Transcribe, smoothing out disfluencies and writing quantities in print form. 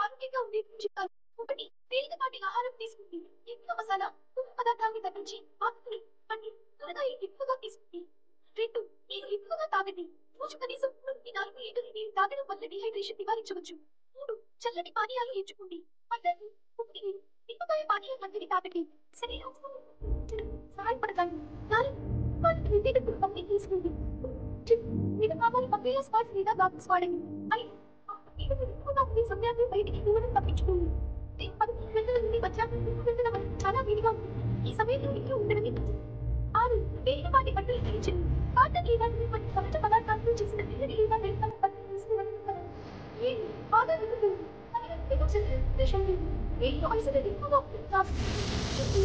ఆరోగ్యంగా ఉండేది చిట్కాలు. 1. తేలికపాటి ఆహారం తీసుకోండి. ఎక్కువ మసాలా, ఉప్పు పదార్థాన్ని తగ్గించి ఆకుకూరలు, పండ్లు, కూరగాయలు ఎక్కువగా తీసుకోండి. 2. నీరు ఎక్కువగా తాగండి. రోజు కనీసం 3-4 లీటర్లు నీరు తాగడం వల్ల డీహైడ్రేషన్ నివారించవచ్చు. 3. చల్లటి పానీయాలు ఎంచుకోండి. పండ్లు, ఉప్పు నీరు, నిమ్మకాయ పానీయం వంటివి తాగండి. శరీరం సహాయపడతాయి. 4. పాలు నిండేటప్పుడు పంపి తీసుకోండి. మీరు కావాలి పంపేలా స్పాట్స్ లేదా గాగుల్స్ వాడండి. 5. మీరు ఎక్కువగా ఉండే సమయాన్ని బయటికి దూరం తప్పించుకోండి. ఉదయం 11 గంటల నుండి మధ్యాహ్నం 3 గంటల వరకు చాలా వేడిగా ఉంటుంది. ఈ సమయంలో ఇంట్లో ఉండడమే మంచిది. 6. వేడిపాటి బట్టలు ధరించండి. కాటన్ లేదా ఉల్ వంటి సహజ పదార్థాలతో చేసిన తెల్లటి లేదా వెలుపల బట్టలు తీసుకోవడం ఉత్తమం. 7. బాగా నిద్రపోండి. 10 గంటలకు చక్కని నిద్ర వేడిలో అలసట ఎక్కువగా ఉంటుంది కాబట్టి